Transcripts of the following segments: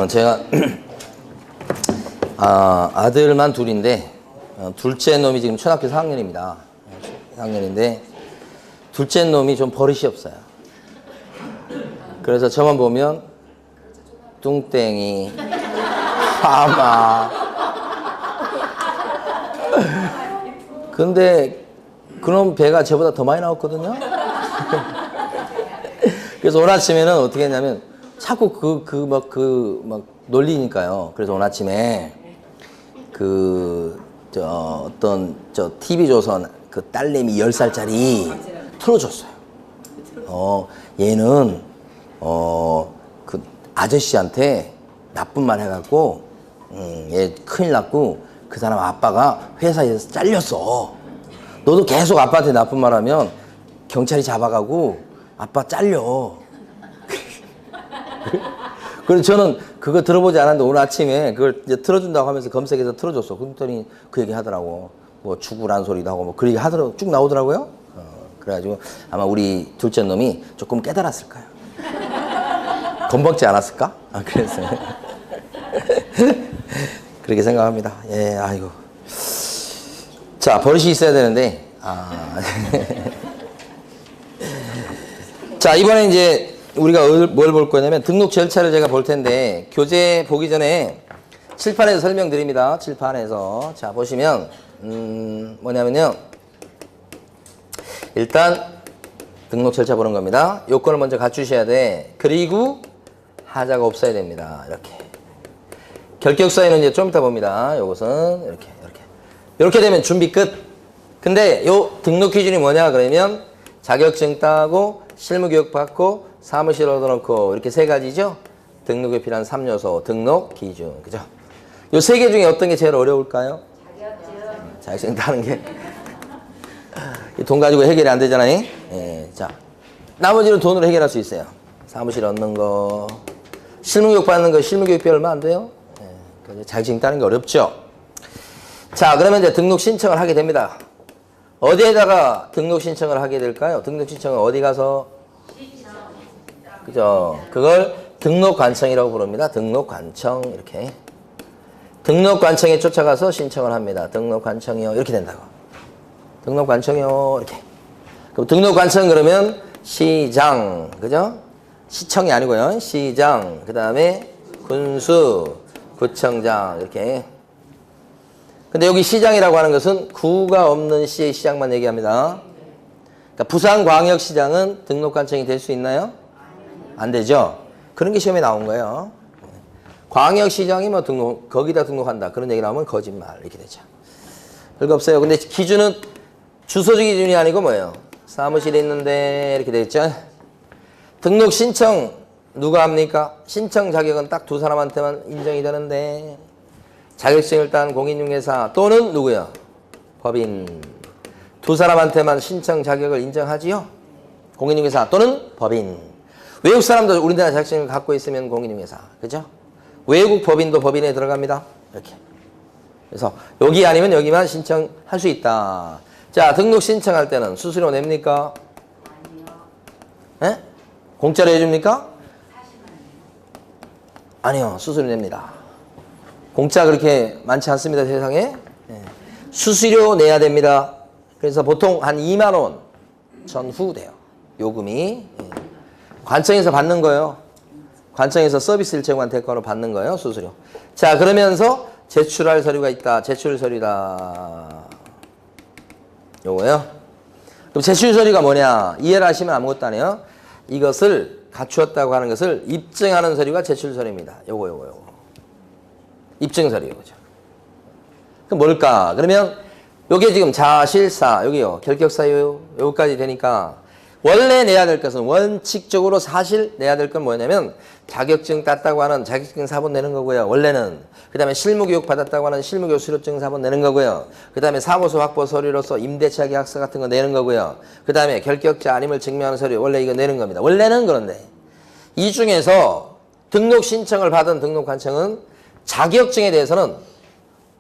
제가 아들만 둘인데 둘째 놈이 지금 초등학교 4학년입니다. 4학년인데 둘째 놈이 좀 버릇이 없어요. 그래서 저만 보면 뚱땡이, 하마. 근데 그놈 배가 저보다 더 많이 나왔거든요. 그래서 오늘 아침에는 어떻게 했냐면 자꾸 막 놀리니까요. 그래서 오늘 아침에 TV조선 그 딸내미 10살짜리 틀어줬어요. 얘는 그 아저씨한테 나쁜 말 해갖고 얘 큰일 났고 그 사람 아빠가 회사에서 잘렸어. 너도 계속 아빠한테 나쁜 말 하면 경찰이 잡아가고 아빠 잘려. 그래서 저는 그거 들어보지 않았는데 오늘 아침에 그걸 이제 틀어준다고 하면서 검색해서 틀어줬어. 그랬더니 그 얘기 하더라고. 뭐 죽으란 소리도 하고 뭐 그 얘기 하더라고. 쭉 나오더라고요. 그래가지고 아마 우리 둘째 놈이 조금 깨달았을 거예요. 겁먹지 않았을까? 그래서 그렇게 생각합니다. 예, 아이고. 자, 버릇이 있어야 되는데 자, 이번에 이제 우리가 뭘 볼 거냐면 등록 절차를 제가 볼 텐데 교재 보기 전에 칠판에서 설명드립니다. 칠판에서. 자, 보시면 뭐냐면요. 일단 등록 절차 보는 겁니다. 요건을 먼저 갖추셔야 돼. 그리고 하자가 없어야 됩니다. 이렇게. 결격 사유는 이제 좀 이따 봅니다. 요것은 이렇게 되면 준비 끝. 근데 요 등록 기준이 뭐냐 그러면 자격증 따고 실무교육 받고 사무실 얻어놓고 이렇게 세 가지죠. 등록에 필요한 3요소 등록 기준. 그죠? 요 세 개 중에 어떤 게 제일 어려울까요? 자격증 따는 게. 돈 가지고 해결이 안 되잖아요. 예, 자, 나머지는 돈으로 해결할 수 있어요. 사무실 얻는 거, 실무교육 받는 거, 실무교육비 얼마 안 돼요? 예, 그래서 자격증 따는 게 어렵죠. 자, 그러면 이제 등록 신청을 하게 됩니다. 어디에다가 등록 신청을 하게 될까요? 등록 신청은 어디 가서? 그죠? 그걸 등록관청이라고 부릅니다. 등록관청 이렇게. 등록관청에 쫓아가서 신청을 합니다. 등록관청이요. 이렇게 된다고. 등록관청이요. 이렇게. 그럼 등록관청 그러면 시장, 그죠? 시청이 아니고요. 시장, 그 다음에 군수, 구청장 이렇게. 근데 여기 시장이라고 하는 것은 구가 없는 시의 시장만 얘기합니다. 그러니까 부산광역시장은 등록관청이 될 수 있나요? 안 되죠. 그런 게 시험에 나온 거예요. 광역시장이 뭐 거기다 등록한다. 그런 얘기 나오면 거짓말 이렇게 되죠. 별거 없어요. 근데 기준은 주소지 기준이 아니고 뭐예요? 사무실에 있는데 이렇게 되겠죠. 등록 신청 누가 합니까? 신청 자격은 딱 두 사람한테만 인정이 되는데 자격증을 딴 공인중개사 또는 누구요? 법인. 두 사람한테만 신청 자격을 인정하지요. 공인중개사 또는 법인. 외국 사람도 우리나라 자격증을 갖고 있으면 공인중개사. 그죠? 외국 법인도 법인에 들어갑니다. 이렇게. 그래서 여기 아니면 여기만 신청할 수 있다. 자, 등록 신청할 때는 수수료 냅니까? 아니요. 예? 공짜로 해줍니까? 아니요. 수수료 냅니다. 공짜 그렇게 많지 않습니다. 세상에. 예. 수수료 내야 됩니다. 그래서 보통 한 2만 원 전후 돼요. 요금이. 예. 관청에서 받는 거예요. 관청에서 서비스를 제공한 대가로 받는 거예요. 수수료. 자, 그러면서 제출할 서류가 있다. 제출 서류다. 요거요. 그럼 제출 서류가 뭐냐? 이해를 하시면 아무것도 아니에요. 이것을 갖추었다고 하는 것을 입증하는 서류가 제출 서류입니다. 요거. 입증 서류. 그죠? 그럼 뭘까? 그러면 요게 지금 자실사, 여기요. 결격 사유, 요거까지 되니까 원래 내야 될 것은 원칙적으로 사실 내야 될 건 뭐냐면 자격증 땄다고 하는 자격증 사본 내는 거고요. 원래는. 그 다음에 실무교육 받았다고 하는 실무교육 수료증 사본 내는 거고요. 그 다음에 사무소 확보 서류로서 임대차 계약서 같은 거 내는 거고요. 그 다음에 결격자 아님을 증명하는 서류 원래 이거 내는 겁니다. 원래는 그런데 이 중에서 등록 신청을 받은 등록관청은 자격증에 대해서는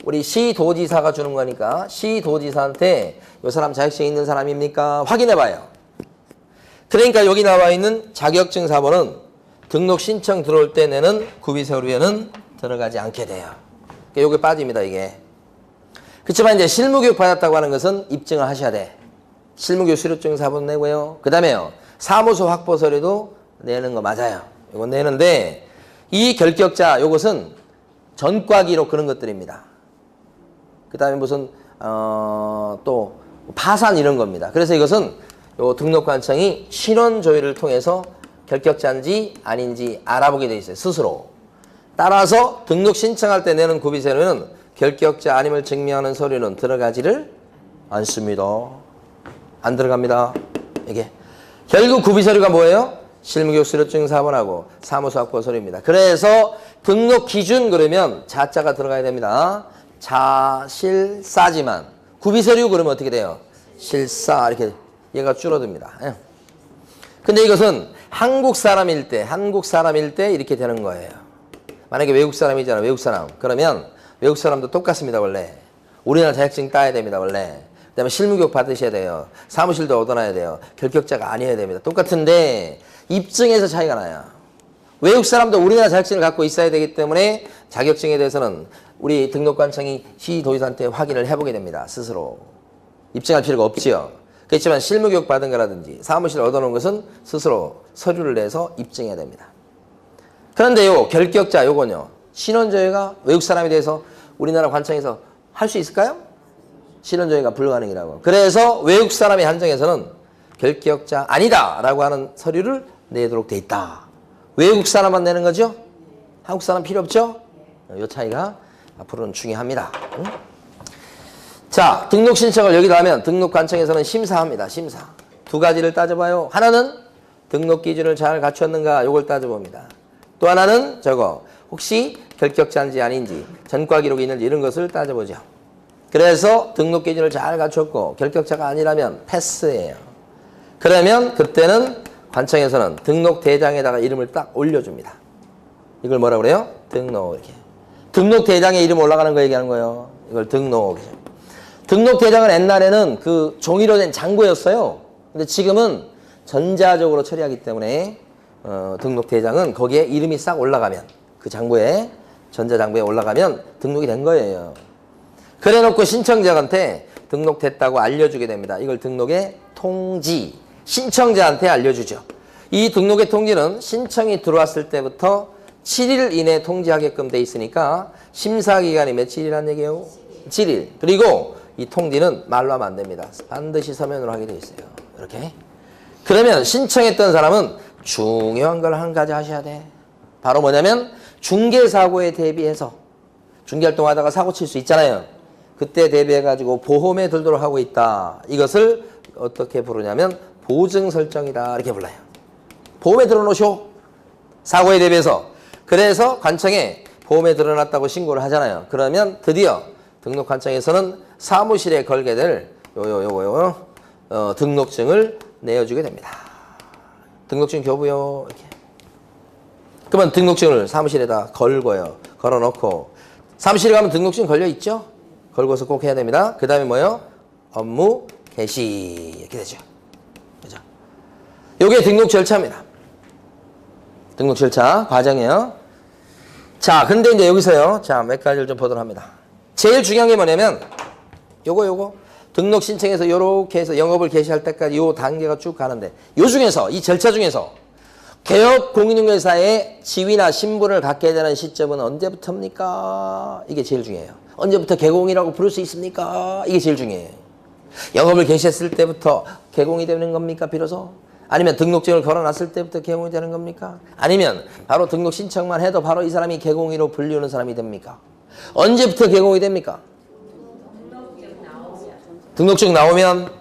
우리 시도지사가 주는 거니까 시도지사한테 이 사람 자격증 있는 사람입니까? 확인해 봐요. 그러니까 여기 나와 있는 자격증 사본은 등록 신청 들어올 때 내는 구비서류에는 들어가지 않게 돼요. 그러니까 요게 빠집니다, 이게. 그렇지만 이제 실무교육 받았다고 하는 것은 입증을 하셔야 돼. 실무교육 수료증 사본 내고요. 그 다음에요, 사무소 확보 서류도 내는 거 맞아요. 이건 내는데, 이 결격자, 요것은 전과 기록 그런 것들입니다. 그 다음에 무슨, 또, 파산 이런 겁니다. 그래서 이것은 요 등록관청이 신원 조회를 통해서 결격자인지 아닌지 알아보게 돼 있어요, 스스로. 따라서 등록 신청할 때 내는 구비서류는 결격자 아님을 증명하는 서류는 들어가지를 않습니다. 안 들어갑니다. 이게. 결국 구비서류가 뭐예요? 실무교육 수료증 사본하고 사무소 확보 서류입니다. 그래서 등록 기준 그러면 자자가 들어가야 됩니다. 자실사지만 구비서류 그러면 어떻게 돼요? 실사 이렇게 얘가 줄어듭니다. 예. 근데 이것은 한국 사람일 때 이렇게 되는 거예요. 만약에 외국 사람이잖아, 외국 사람. 그러면 외국 사람도 똑같습니다, 원래. 우리나라 자격증 따야 됩니다, 원래. 그 다음에 실무교육 받으셔야 돼요. 사무실도 얻어놔야 돼요. 결격자가 아니어야 됩니다. 똑같은데 입증에서 차이가 나요. 외국 사람도 우리나라 자격증을 갖고 있어야 되기 때문에 자격증에 대해서는 우리 등록관청이 시도지사한테 확인을 해보게 됩니다, 스스로. 입증할 필요가 없지요. 그렇지만 실무교육 받은 거라든지 사무실 얻어놓은 것은 스스로 서류를 내서 입증해야 됩니다. 그런데요, 결격자 요건요, 신원조회가 외국 사람에 대해서 우리나라 관청에서 할 수 있을까요? 신원조회가 불가능이라고. 그래서 외국 사람의 한정에서는 결격자 아니다 라고 하는 서류를 내도록 돼 있다. 외국 사람만 내는 거죠? 한국 사람 필요 없죠? 이 차이가 앞으로는 중요합니다. 응? 자, 등록 신청을 여기다 하면 등록관청에서는 심사합니다. 심사. 두 가지를 따져봐요. 하나는 등록 기준을 잘 갖췄는가 요걸 따져봅니다. 또 하나는 저거 혹시 결격자인지 아닌지 전과 기록이 있는지 이런 것을 따져보죠. 그래서 등록 기준을 잘 갖췄고 결격자가 아니라면 패스예요. 그러면 그때는 관청에서는 등록 대장에다가 이름을 딱 올려줍니다. 이걸 뭐라 그래요? 등록 이렇게. 등록 대장에 이름 올라가는 거 얘기하는 거예요. 이걸 등록. 등록 대장은 옛날에는 그 종이로 된 장부였어요. 근데 지금은 전자적으로 처리하기 때문에 등록 대장은 거기에 이름이 싹 올라가면 그 장부에 전자장부에 올라가면 등록이 된 거예요. 그래 놓고 신청자한테 등록됐다고 알려주게 됩니다. 이걸 등록의 통지. 신청자한테 알려주죠. 이 등록의 통지는 신청이 들어왔을 때부터 7일 이내에 통지하게끔 돼 있으니까 심사기간이 며칠이란 얘기예요? 7일. 그리고 이 통지는 말로 하면 안 됩니다. 반드시 서면으로 하게 돼 있어요. 이렇게. 그러면 신청했던 사람은 중요한 걸 한 가지 하셔야 돼. 바로 뭐냐면 중개사고에 대비해서 중개활동하다가 사고 칠 수 있잖아요. 그때 대비해가지고 보험에 들도록 하고 있다. 이것을 어떻게 부르냐면 보증 설정이다. 이렇게 불러요. 보험에 들어놓으쇼. 사고에 대비해서. 그래서 관청에 보험에 들어놨다고 신고를 하잖아요. 그러면 드디어 등록관청에서는 사무실에 걸게 될 등록증을 내어주게 됩니다. 등록증 교부요. 이렇게. 그러면 등록증을 사무실에다 걸고요. 걸어놓고 사무실에 가면 등록증 걸려 있죠? 걸고서 꼭 해야 됩니다. 그 다음에 뭐요? 업무 개시 이렇게 되죠. 그죠? 요게 등록 절차입니다. 등록 절차 과정이에요. 자, 근데 이제 여기서요. 자, 몇 가지를 좀 보도록 합니다. 제일 중요한 게 뭐냐면 요거 등록 신청해서 요렇게 해서 영업을 개시할 때까지 요 단계가 쭉 가는데 요 중에서 이 절차 중에서 개업 공인중개사의 지위나 신분을 갖게 되는 시점은 언제부터입니까? 이게 제일 중요해요. 언제부터 개공이라고 부를 수 있습니까? 이게 제일 중요해요. 영업을 개시했을 때부터 개공이 되는 겁니까? 비로소? 아니면 등록증을 걸어놨을 때부터 개공이 되는 겁니까? 아니면 바로 등록 신청만 해도 바로 이 사람이 개공이로 불리우는 사람이 됩니까? 언제부터 개공이 됩니까? 등록증 나오면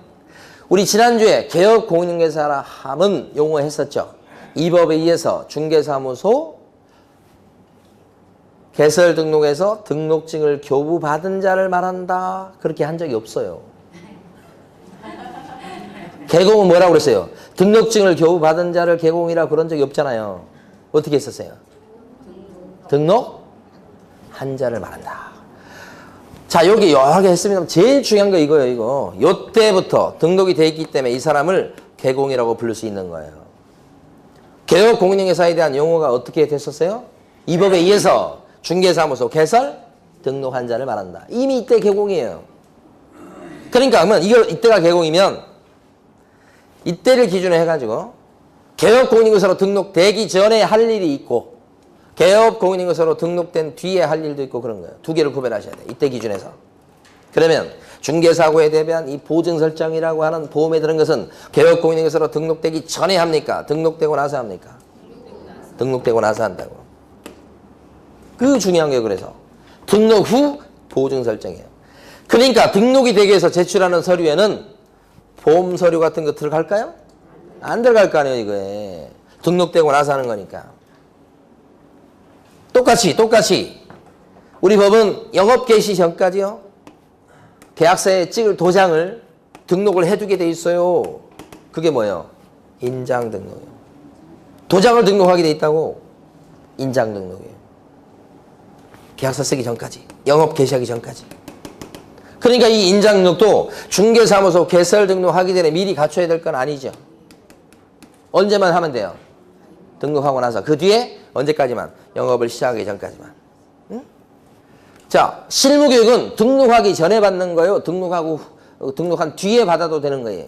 우리 지난주에 개업 공인중개사라 함은 용어했었죠. 이 법에 의해서 중개사무소 개설 등록에서 등록증을 교부받은 자를 말한다. 그렇게 한 적이 없어요. 개공은 뭐라고 그랬어요? 등록증을 교부받은 자를 개공이라 그런 적이 없잖아요. 어떻게 했었어요? 등록 한 자를 말한다. 자, 여기 여러 개 했습니다. 제일 중요한 거 이거예요, 이거. 요때부터 등록이 돼 있기 때문에 이 사람을 개공이라고 부를 수 있는 거예요. 개업 공인중개사에 대한 용어가 어떻게 됐었어요? 이 법에 의해서 중개사무소 개설 등록한 자를 말한다. 이미 이때 개공이에요. 그러니까 그러면 이때가 개공이면 이때를 기준으로 해가지고 개업 공인중개사로 등록되기 전에 할 일이 있고 개업 공인중개사로 등록된 뒤에 할 일도 있고 그런 거예요. 두 개를 구별하셔야 돼요. 이때 기준에서. 그러면 중개사고에 대비한 이 보증 설정이라고 하는 보험에 드는 것은 개업 공인중개사로 등록되기 전에 합니까? 등록되고 나서 합니까? 등록되고 나서 한다고. 그 중요한 게 그래서 등록 후 보증 설정이에요. 그러니까 등록이 되기 위해서 제출하는 서류에는 보험 서류 같은 거 들어갈까요? 안 들어갈 거 아니에요, 이거에. 등록되고 나서 하는 거니까. 똑같이 우리 법은 영업 개시 전까지요. 계약서에 찍을 도장을 등록을 해두게 돼 있어요. 그게 뭐예요? 인장 등록이에요. 도장을 등록하게 돼 있다고. 인장 등록이에요. 계약서 쓰기 전까지. 영업 개시하기 전까지. 그러니까 이 인장 등록도 중개사무소 개설 등록하기 전에 미리 갖춰야 될 건 아니죠. 언제만 하면 돼요? 등록하고 나서. 그 뒤에 언제까지만? 영업을 시작하기 전까지만. 응? 자, 실무교육은 등록하기 전에 받는 거예요? 등록한 뒤에 받아도 되는 거예요?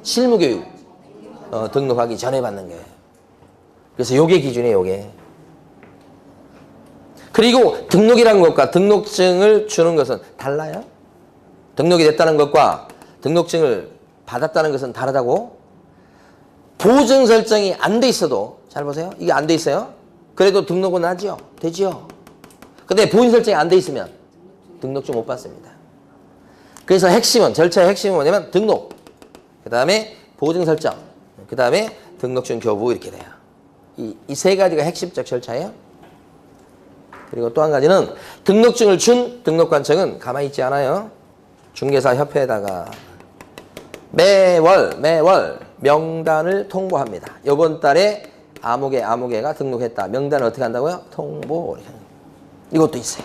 실무교육. 등록하기 전에 받는 거예요. 그래서 요게 기준이에요, 요게. 그리고 등록이라는 것과 등록증을 주는 것은 달라요? 등록이 됐다는 것과 등록증을 받았다는 것은 다르다고? 보증 설정이 안 돼 있어도, 잘 보세요. 이게 안 돼 있어요. 그래도 등록은 하죠. 되죠. 근데 보증 설정이 안 돼 있으면 등록증 못 받습니다. 그래서 절차의 핵심은 뭐냐면 등록, 그 다음에 보증 설정, 그 다음에 등록증 교부 이렇게 돼요. 이 세 가지가 핵심적 절차예요. 그리고 또 한 가지는 등록증을 준 등록관청은 가만히 있지 않아요. 중개사 협회에다가 매월 명단을 통보합니다. 이번 달에 아무개가 등록했다. 명단을 어떻게 한다고요? 통보. 이것도 있어요.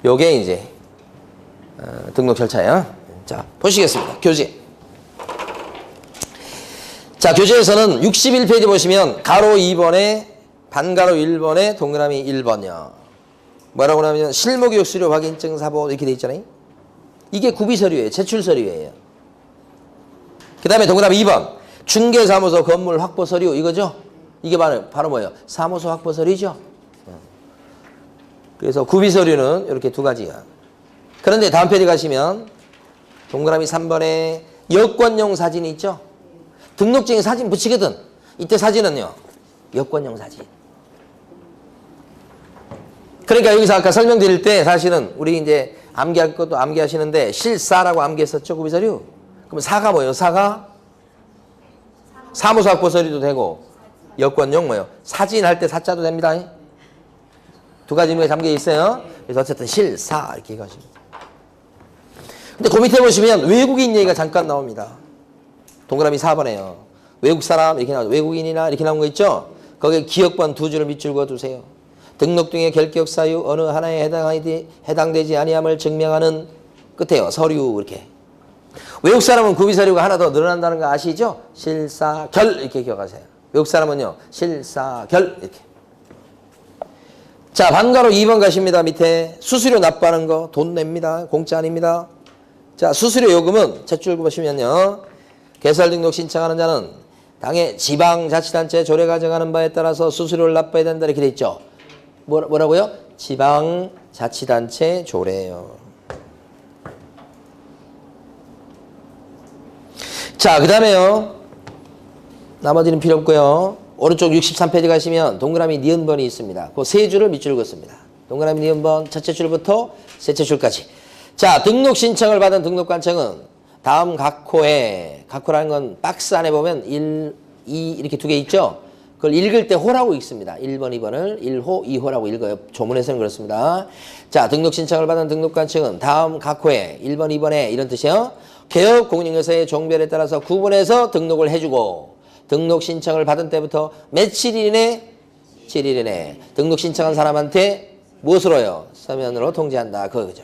요게 이제 등록 절차예요. 자, 보시겠습니다. 교재. 자, 교재에서는 61페이지 보시면 가로 2번에 반가로 1번에 동그라미 1번이요. 뭐라고 하냐면 실무교육 수료 확인증 사본 이렇게 돼 있잖아요. 이게 구비서류예요. 제출서류예요. 그 다음에 동그라미 2번 중개사무소 건물 확보서류 이거죠. 이게 바로 뭐예요? 사무소 확보서류죠. 그래서 구비서류는 이렇게 두 가지야. 그런데 다음 페이지 가시면 동그라미 3번에 여권용 사진이 있죠. 등록증에 사진 붙이거든. 이때 사진은요. 여권용 사진. 그러니까 여기서 아까 설명드릴 때 사실은 우리 이제 암기할 것도 암기하시는데 실사라고 암기했었죠. 구비서류. 그럼 사가 뭐예요? 사가 사무소 확보 서류도 되고 여권용 뭐예요? 사진 할 때 사자도 됩니다. 두 가지 의미가 담겨 있어요. 그래서 어쨌든 실사 이렇게 해가지고. 근데 그 밑에 보시면 외국인 얘기가 잠깐 나옵니다. 동그라미 4번에요. 외국 사람 이렇게 나오죠. 외국인이나 이렇게 나온 거 있죠? 거기에 기억번 두 줄을 밑줄 그어두세요. 등록 등의 결격 사유 어느 하나에 해당되지 아니함을 증명하는 끝에요. 서류 이렇게. 외국 사람은 구비서류가 하나 더 늘어난다는 거 아시죠? 실사결 이렇게 기억하세요. 외국 사람은요. 실사결 이렇게. 자, 반가로 2번 가십니다. 밑에 수수료 납부하는 거 돈 냅니다. 공짜 아닙니다. 자, 수수료 요금은 제출 보시면요. 개설 등록 신청하는 자는 당해 지방자치단체 조례 가정하는 바에 따라서 수수료를 납부해야 된다 이렇게 돼 있죠. 뭐라고요? 지방자치단체 조례예요. 자, 그 다음에요. 나머지는 필요 없고요. 오른쪽 63페이지 가시면 동그라미 니은번이 있습니다. 그 세 줄을 밑줄 긋습니다. 동그라미 니은번 첫째 줄부터 셋째 줄까지. 자, 등록 신청을 받은 등록관청은 다음 각호라는 건 박스 안에 보면 1, 2 이렇게 두 개 있죠? 그걸 읽을 때 호라고 읽습니다. 1번, 2번을 1호, 2호라고 읽어요. 조문에서는 그렇습니다. 자, 등록 신청을 받은 등록관청은 다음 각호에 1번, 2번에 이런 뜻이에요. 개업 공인중개사의 종별에 따라서 구분해서 등록을 해주고 등록 신청을 받은 때부터 며칠 이내 7일 이내 등록 신청한 사람한테 무엇으로요? 서면으로 통지한다. 그거죠.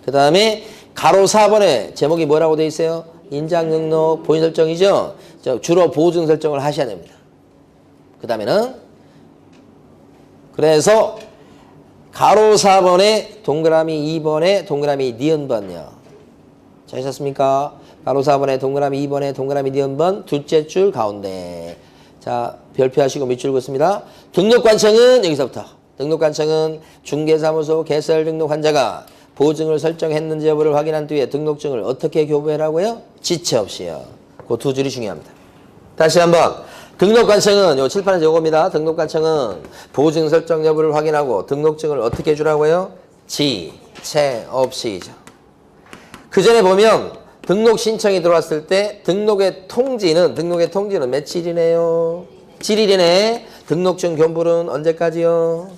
그 다음에 가로 4번에 제목이 뭐라고 돼 있어요? 인장 등록 보인 설정이죠. 주로 보증 설정을 하셔야 됩니다. 그 다음에는 그래서 가로 4번에 동그라미 2번에 동그라미 니은번요. 잘하셨습니까? 가로 4번에 동그라미 2번에 동그라미 니은번 둘째 줄 가운데. 자, 별표하시고 밑줄 긋습니다. 등록관청은 여기서부터. 등록관청은 중개사무소 개설 등록 환자가 보증을 설정했는지 여부를 확인한 뒤에 등록증을 어떻게 교부하라고요? 지체 없이요. 그 두 줄이 중요합니다. 다시 한번. 등록관청은 요 칠판에서 요겁니다. 등록관청은 보증 설정 여부를 확인하고 등록증을 어떻게 주라고요? 지체 없이죠. 그 전에 보면 등록 신청이 들어왔을 때 등록의 통지는 며칠이네요? 7일이네. 등록증 교부는 언제까지요?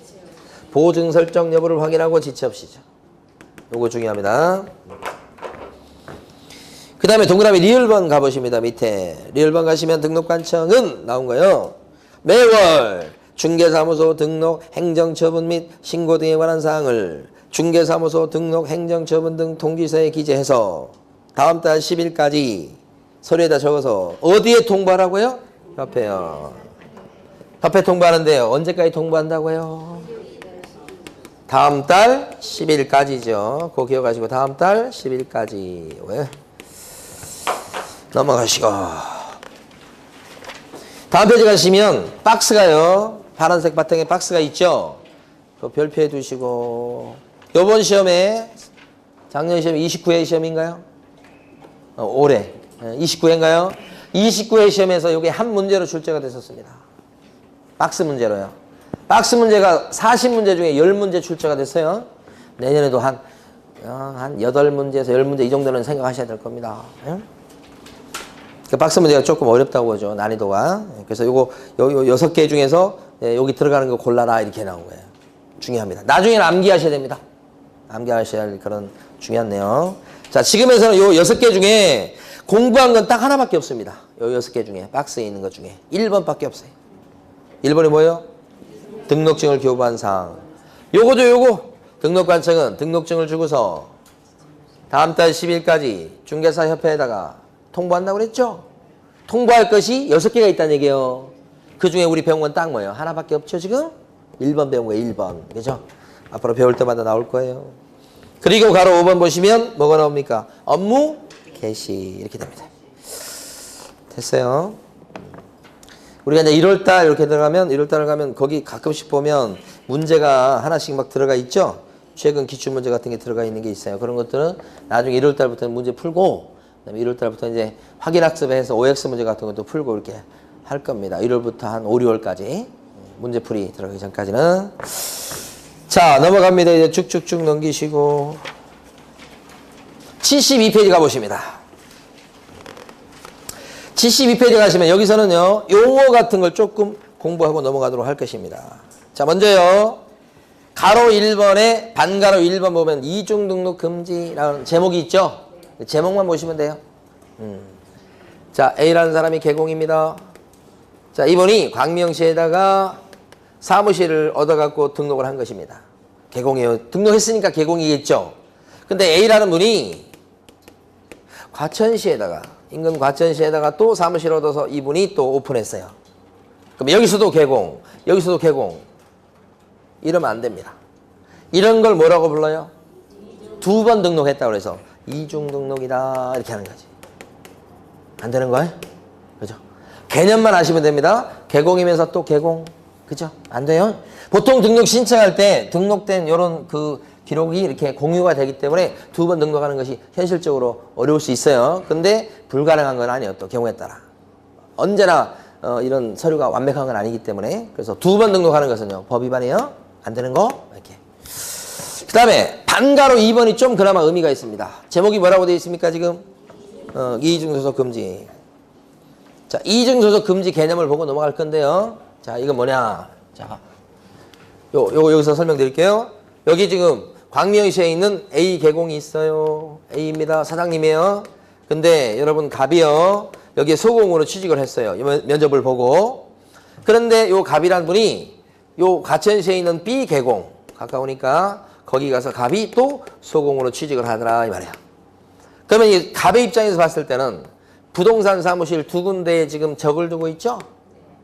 보증 설정 여부를 확인하고 지체 없이죠. 요거 중요합니다. 그 다음에 동그라미 리을번 가보십니다. 밑에 리을번 가시면 등록관청은 나온 거예요. 매월 중개사무소 등록 행정처분 및 신고 등에 관한 사항을 중개사무소 등록 행정처분 등 통지서에 기재해서 다음 달 10일까지 서류에다 적어서 어디에 통보하라고요? 협회요. 협회 통보하는데요. 언제까지 통보한다고요? 다음 달 10일까지죠. 그거 기억하시고 다음 달 10일까지. 왜? 넘어가시고 다음 페이지 가시면 박스가요. 파란색 바탕에 박스가 있죠. 그 별표해 두시고 요번 시험에 작년 시험 29회 시험인가요? 올해 29회인가요? 29회 시험에서 이게 한 문제로 출제가 됐었습니다. 박스 문제로요. 박스 문제가 40문제 중에 10문제 출제가 됐어요. 내년에도 한 8문제에서 10문제 이 정도는 생각하셔야 될 겁니다. 그 박스 문제가 조금 어렵다고 보죠. 난이도가. 그래서 요거 6개 중에서 여기 들어가는 거 골라라 이렇게 나온 거예요. 중요합니다. 나중에는 암기하셔야 됩니다. 암기하셔야 할 그런 중요한 내용. 자, 지금에서는 요 6개 중에 공부한 건 딱 하나밖에 없습니다. 요 6개 중에 박스에 있는 것 중에 1번밖에 없어요. 1번이 뭐예요? 등록증을 교부한 사항. 요거죠, 요거. 등록관청은 등록증을 주고서 다음 달 10일까지 중개사협회에다가 통보한다고 그랬죠? 통보할 것이 6개가 있다는 얘기예요. 그 중에 우리 배운 건 딱 뭐예요? 하나밖에 없죠, 지금? 1번 배운 거예요, 1번. 그죠? 앞으로 배울 때마다 나올 거예요. 그리고 가로 5번 보시면 뭐가 나옵니까? 업무 개시. 이렇게 됩니다. 됐어요. 우리가 이제 1월달 이렇게 들어가면, 1월달 가면 거기 가끔씩 보면 문제가 하나씩 막 들어가 있죠? 최근 기출문제 같은 게 들어가 있는 게 있어요. 그런 것들은 나중에 1월달부터는 문제 풀고, 그다음에 1월달부터 이제 확인학습해서 OX 문제 같은 것도 풀고 이렇게 할 겁니다. 1월부터 한 5, 6월까지. 문제풀이 들어가기 전까지는. 자, 넘어갑니다. 이제 쭉쭉쭉 넘기시고. 72페이지 가보십니다. 72페이지 가시면 여기서는요, 용어 같은 걸 조금 공부하고 넘어가도록 할 것입니다. 자, 먼저요, 가로 1번에 반가로 1번 보면 이중등록 금지라는 제목이 있죠? 제목만 보시면 돼요. 자, A라는 사람이 개공입니다. 자, 이분이 광명시에다가 사무실을 얻어갖고 등록을 한 것입니다. 개공이에요. 등록했으니까 개공이겠죠. 근데 A라는 분이 과천시에다가, 인근 과천시에다가 또 사무실 얻어서 이분이 또 오픈했어요. 그럼 여기서도 개공, 여기서도 개공. 이러면 안 됩니다. 이런 걸 뭐라고 불러요? 2번 등록했다고 그래서 이중 등록이다 이렇게 하는 거지. 안 되는 거예요? 그죠? 개념만 아시면 됩니다. 개공이면서 또 개공. 그죠? 안 돼요? 보통 등록 신청할 때 등록된 이런 그 기록이 이렇게 공유가 되기 때문에 2번 등록하는 것이 현실적으로 어려울 수 있어요. 근데 불가능한 건 아니에요. 또 경우에 따라. 언제나 이런 서류가 완벽한 건 아니기 때문에. 그래서 2번 등록하는 것은요. 법 위반이에요. 안 되는 거. 이렇게. 그 다음에 반가로 2번이 좀 그나마 의미가 있습니다. 제목이 뭐라고 되어 있습니까 지금? 이중소속 금지. 자, 이중소속 금지 개념을 보고 넘어갈 건데요. 자, 이건 뭐냐? 자, 여기서 설명드릴게요. 여기 지금 광명시에 있는 A 개공이 있어요. A입니다. 사장님이에요. 근데 여러분 갑이요. 여기에 소공으로 취직을 했어요. 면접을 보고. 그런데 요 갑이란 분이 요 과천시에 있는 B 개공 가까우니까 거기 가서 갑이 또 소공으로 취직을 하더라 이 말이야. 그러면 이 갑의 입장에서 봤을 때는 부동산 사무실 두 군데에 지금 적을 두고 있죠?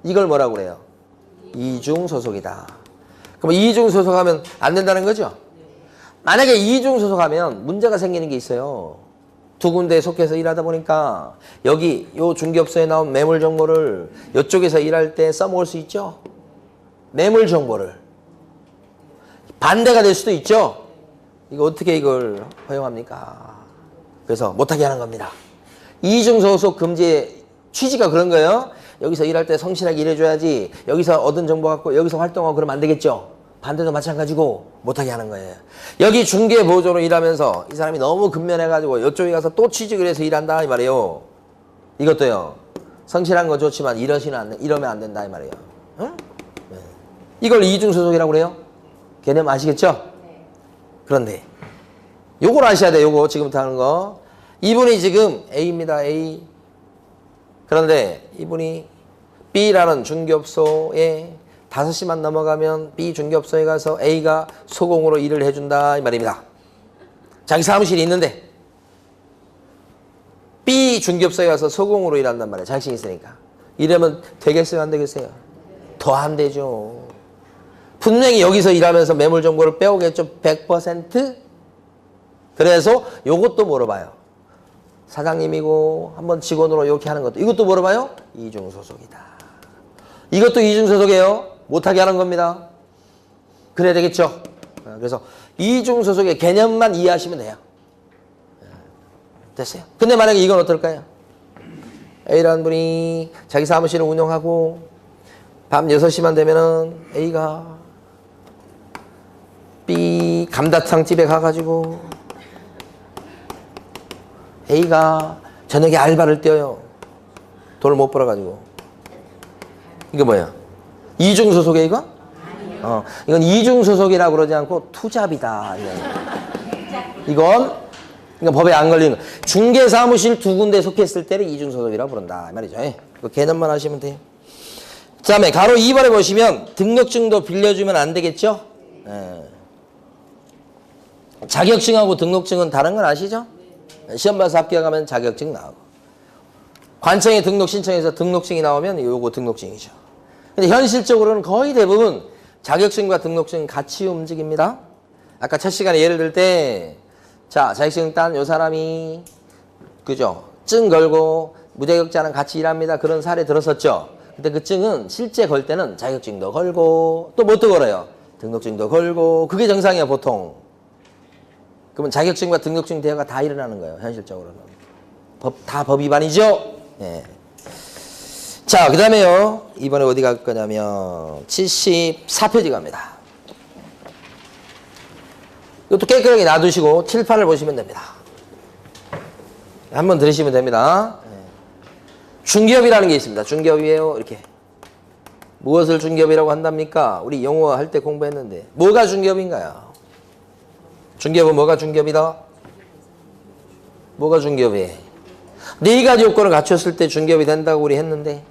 이걸 뭐라고 그래요? 이중 소속이다. 그럼 이중 소속하면 안 된다는 거죠? 만약에 이중 소속하면 문제가 생기는 게 있어요. 두 군데에 속해서 일하다 보니까 여기 요 중개업소에 나온 매물 정보를 이쪽에서 일할 때 써먹을 수 있죠? 매물 정보를. 반대가 될 수도 있죠? 이거 어떻게 이걸 허용합니까? 그래서 못하게 하는 겁니다. 이중 소속 금지의 취지가 그런 거예요. 여기서 일할 때 성실하게 일해줘야지 여기서 얻은 정보 갖고 여기서 활동하고 그러면 안 되겠죠? 반대도 마찬가지고 못하게 하는 거예요. 여기 중개보조로 일하면서 이 사람이 너무 근면해가지고 이쪽에 가서 또 취직을 해서 일한다 이 말이에요. 이것도요. 성실한 거 좋지만 이러면 안 된다 이 말이에요. 응? 네. 이걸 이중소속이라고 그래요. 개념 아시겠죠? 그런데 요걸 아셔야 돼요. 요거 지금부터 하는 거. 이분이 지금 A입니다. A. 그런데 이분이 B라는 중개업소에 5시만 넘어가면 B 중개업소에 가서 A가 소공으로 일을 해준다 이 말입니다. 자기 사무실이 있는데 B 중개업소에 가서 소공으로 일한단 말이에요. 자격증이 있으니까. 이러면 되겠어요? 안 되겠어요? 더 안 되죠. 분명히 여기서 일하면서 매물 정보를 빼오겠죠? 100%? 그래서 요것도 물어봐요. 사장님이고 한번 직원으로 이렇게 하는 것도 이것도 물어봐요? 이중소속이다. 이것도 이중소속이에요. 못하게 하는 겁니다. 그래야 되겠죠? 그래서 이중소속의 개념만 이해하시면 돼요. 됐어요? 근데 만약에 이건 어떨까요? A라는 분이 자기 사무실을 운영하고 밤 6시만 되면은 A가 B 감자탕 집에 가가지고 A가 저녁에 알바를 뛰어요. 돈을 못 벌어가지고. 이게 뭐야? 이중소속이야 이건? 이건 이중소속이라고 그러지 않고 투잡이다. 이건 법에 안 걸리는 거. 중개사무실 두 군데 속했을 때를 이중소속이라고 부른다. 이 말이죠. 그 개념만 하시면 돼요. 그 다음에 가로 2번에 보시면 등록증도 빌려주면 안 되겠죠? 자격증하고 등록증은 다른 건 아시죠? 시험 봐서 합격하면 자격증 나오고 관청에 등록 신청해서 등록증이 나오면 요거 등록증이죠. 근데 현실적으로는 거의 대부분 자격증과 등록증 같이 움직입니다. 아까 첫 시간에 예를 들 때 자, 자격증 딴 요 사람이 그죠? 증 걸고 무자격자랑 같이 일합니다. 그런 사례 들었었죠. 근데 그 증은 실제 걸 때는 자격증도 걸고 또 뭣도 걸어요? 등록증도 걸고 그게 정상이에요, 보통. 그러면 자격증과 등록증 대여가 다 일어나는 거예요, 현실적으로는. 다 법 위반이죠? 예. 자, 그 다음에요. 이번에 어디 갈 거냐면 74페이지 갑니다. 이것도 깨끗하게 놔두시고 칠판을 보시면 됩니다. 한번 들으시면 됩니다. 중개업이라는 게 있습니다. 중개업이에요. 이렇게. 무엇을 중개업이라고 한답니까? 우리 영어 할 때 공부했는데 뭐가 중개업인가요? 중개업은 뭐가 중개업이다? 뭐가 중개업이에요? 네 가지 요건을 갖췄을 때 중개업이 된다고 우리 했는데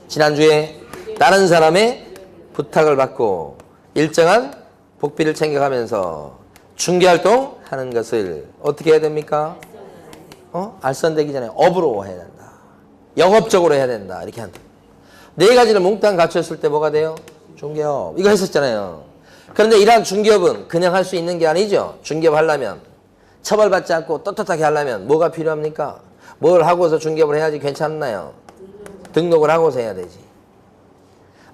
지난주에 다른 사람의 부탁을 받고 일정한 복비를 챙겨가면서 중개활동 하는 것을 어떻게 해야 됩니까? 알선되기 전에 업으로 해야 된다. 영업적으로 해야 된다. 이렇게 한다. 네 가지를 몽땅 갖췄을 때 뭐가 돼요? 중개업. 이거 했었잖아요. 그런데 이러한 중개업은 그냥 할 수 있는 게 아니죠. 중개업 하려면 처벌받지 않고 떳떳하게 하려면 뭐가 필요합니까? 뭘 하고서 중개업을 해야지 괜찮나요? 등록을 하고서 해야 되지.